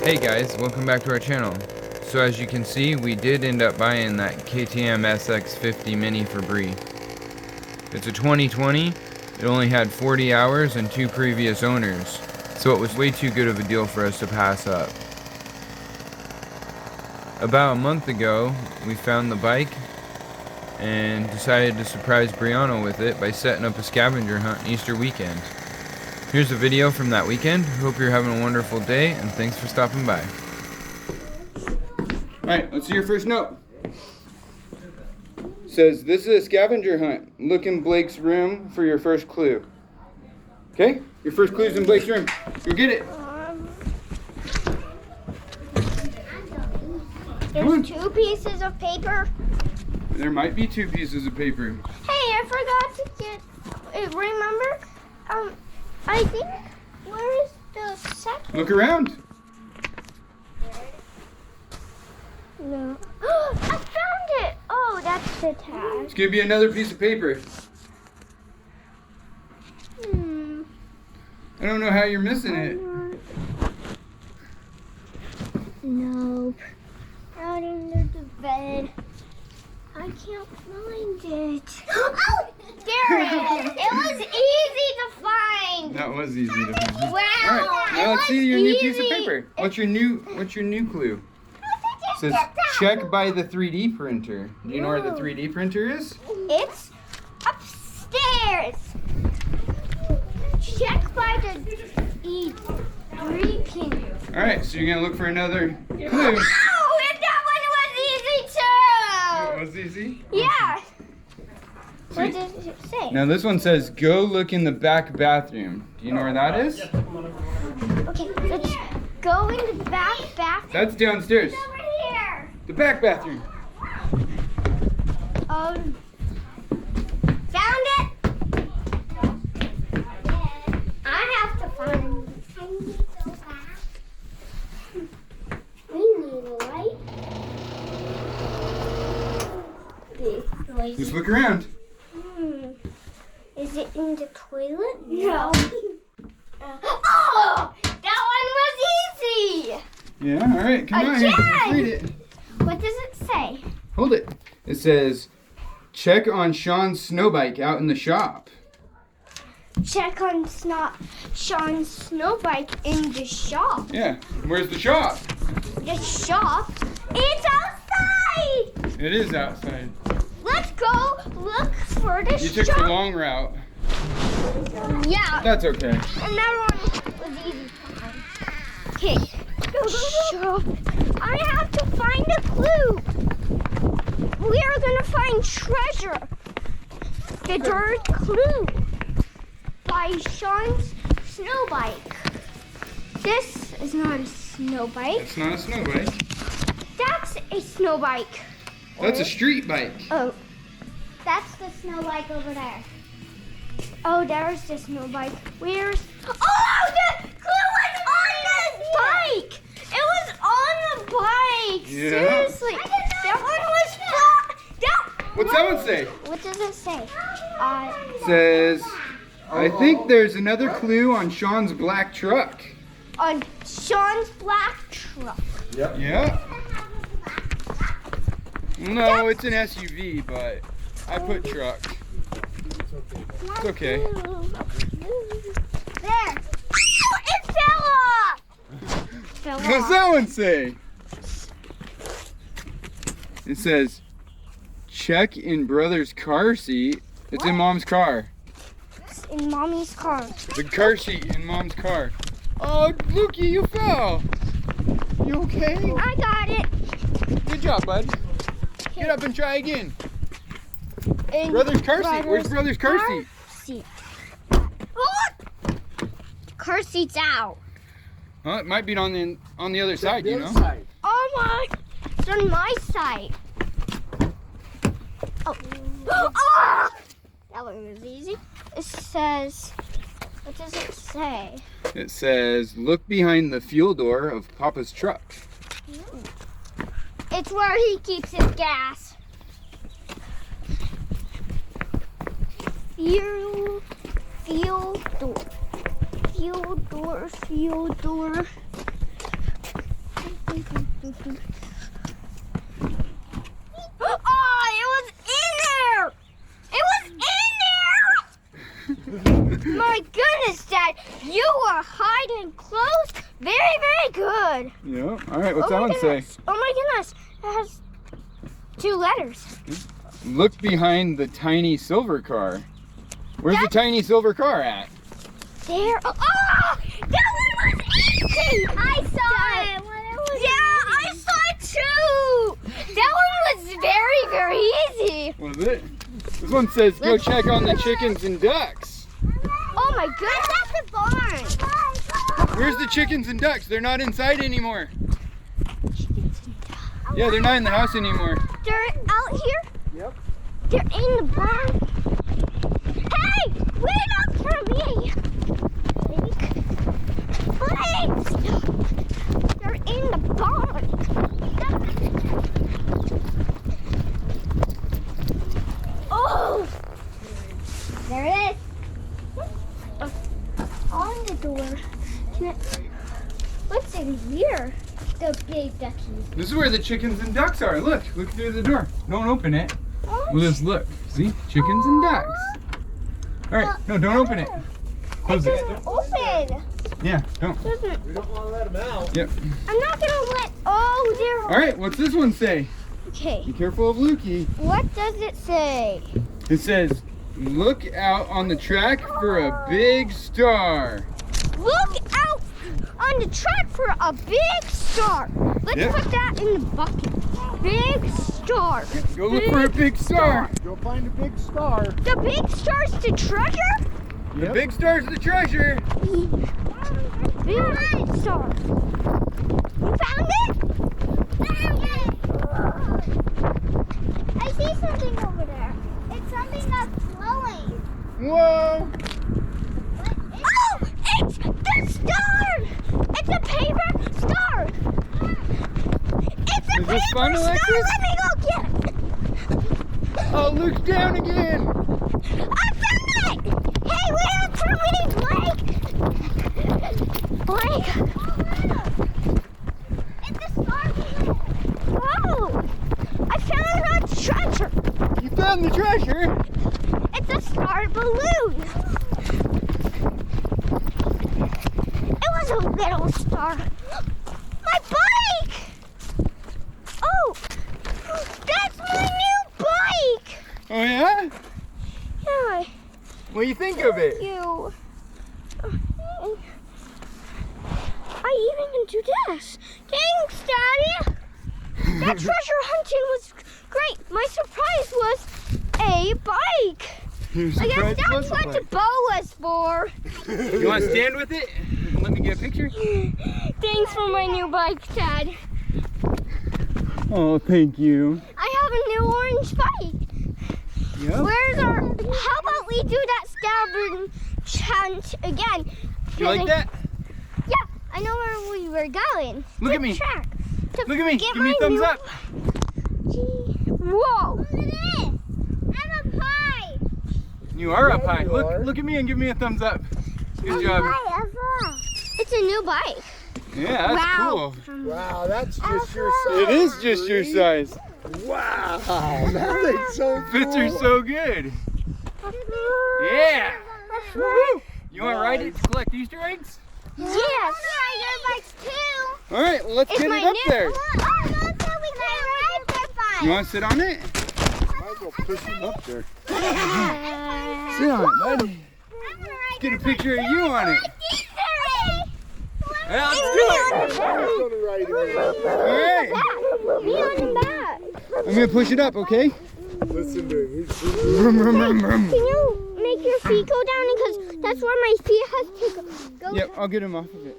Hey guys, welcome back to our channel. So as you can see, we did end up buying that KTM SX 50 Mini for Bree. It's a 2020, it only had 40 hours and 2 previous owners, so it was way too good of a deal for us to pass up. About a month ago, we found the bike and decided to surprise Brianna with it by setting up a scavenger hunt Easter weekend. Here's a video from that weekend. Hope you're having a wonderful day, and thanks for stopping by. Alright, let's see your first note. It says, this is a scavenger hunt. Look in Blake's room for your first clue. Okay? Your first clue's in Blake's room. Go get it. There's 2 pieces of paper. There might be 2 pieces of paper. Hey, I forgot to get, remember? I think, where is the second? Look around. No. I found it! Oh, that's the It's tag. gonna be another piece of paper. I don't know how you're missing it. Nope. Out under the bed. I can't find it. Oh, there it is. It was easy to find. That was easy to find. Wow. Alright, now let's see your new piece of paper. What's your new clue? It says check by the 3D printer. Do you know where the 3D printer is? It's upstairs. Check by the 3D printer. Alright, so you're gonna look for another clue. Oh, and that one was easy too. It was easy? Yeah. What Sweet. does it say? Now this one says go look in the back bathroom. Do you know where that is? Okay, let's go in the back bathroom. That's downstairs. It's over here. The back bathroom. Found it. I have to find it. I need to go back. We need a light. Just look around. Is it in the toilet? No. Oh! That one was easy! Yeah, alright, come on here. Let's read it. What does it say? Hold it. It says check on Sean's snow bike out in the shop. Check on Sean's snow bike in the shop. Yeah. Where's the shop? The shop? It's outside! It is outside. Let's go look for the You shop. took the long route. Yeah. That's okay. And that one was easy to find. Okay. Shop. I have to find a clue. We are gonna find treasure. The dirt clue by Sean's snow bike. This is not a snow bike. It's not a snow bike. That's a snow bike. That's a street bike. Oh, that's the snow bike over there. Oh, there's the snow bike. Where's... Oh, the clue was on the bike! It was on the bike! Yeah. Seriously. That one was... What's that one say? What does it say? It says, I think there's another clue on Sean's black truck. On Sean's black truck. Yep. Yeah. No, it's an SUV, but I put truck. It's okay. There. It fell off! Fell What's off. that one say? It says, check in brother's car seat. It's in mom's car. It's in mommy's car. The car seat in mom's car. Oh, Lukey, you fell. You okay? I got it. Good job, bud. Get up and try again. In Brother's car seat. Where's brother's car seat? Seat. Oh! Car seat's out. Well, it might be on the other side, you know? Oh my! It's on my side. Oh. Ah! That one was easy. It says, what does it say? It says, look behind the fuel door of Papa's truck. It's where he keeps his gas. Fuel door. Fuel door. Oh, it was in there! It was in there! My goodness, Dad, you are hiding close. Very, very good. Yeah. All right. What's that one say? Oh my goodness, it has 2 letters. Look behind the tiny silver car. Where's the tiny silver car at? There. Oh, that one was easy. I saw it. Yeah, I saw it too. That one was very, very easy. Was it? This one says go check on the chickens and ducks. Oh my goodness, that's the barn. Where's the chickens and ducks? They're not inside anymore. Yeah, they're not in the house anymore. They're out here? Yep. They're in the barn. Hey, wait up for me. Please. They're in the barn. Oh, there it is. On the door. What's in here? The big duckies. This is where the chickens and ducks are. Look through the door. Don't open it. What? We'll just look. See? Chickens and ducks. All right. No, don't open it. Close it. Doesn't open. Yeah, don't. Doesn't. We don't want to let them out. Yep. I'm not gonna let. Oh, there. All right. What's this one say? Okay. Be careful of Lukey. What does it say? It says, look out on the track for a big star. Look out on the track for a big star. Let's Yep. put that in the bucket. Big star. Go look for a big star. Go find a big star. The big star's the treasure? The big star's the treasure. Big star. You found it? I see something over there. It's something that's glowing. Whoa. Oh, it's the star! It's a paper star! It's a Is this paper fun, star! Alexis? Let me go get it! Oh, Luke's down again. I found it! Hey, wait up for me, Blake! Blake! It's a star balloon! Whoa! I found a treasure! You found the treasure. It's a star balloon! It was a little star. My bike! Oh! That's my new bike! Oh, yeah? Yeah, What do you think of it? you. I even can do this. Thanks, Daddy! That treasure hunting was great. My surprise was a bike. Your I guess surprise that's was a what the bike. bow was for. You want to stand with it? Let me get a picture. Thanks for my new bike, Dad. Oh, thank you. I have a new orange bike. Yeah. Where's our? How about we do that Scavenger Hunt again? You like that? Yeah, I know where we were going. Look To at me. track, to Look at me. get Give me a my thumbs new- up. Whoa! Look at this. I'm up high. You are up high. you Look, are. look at me and give me a thumbs up. Good job. It's a new bike. Yeah, that's Wow. cool. Wow, that's just your size. It is just your size. Wow, that is so cool. Fits are so good. Yeah. Woo. You want to ride it to collect Easter eggs? Yes. Your bikes too. All right, well, let's It's get my it up new- there. Oh, look, so we can ride their bike. You want to sit on it? Might as well push him up there. Sit on it, buddy. Let's get a picture of you on it. Yeah, let's do it. I'm gonna ride him. All right. Me on the back. I'm going to push it up, okay? Listen to him. He's Vroom, vroom, vroom, vroom. Can you make your feet go down? Because that's where my feet has to go. Yep, I'll get him off of it.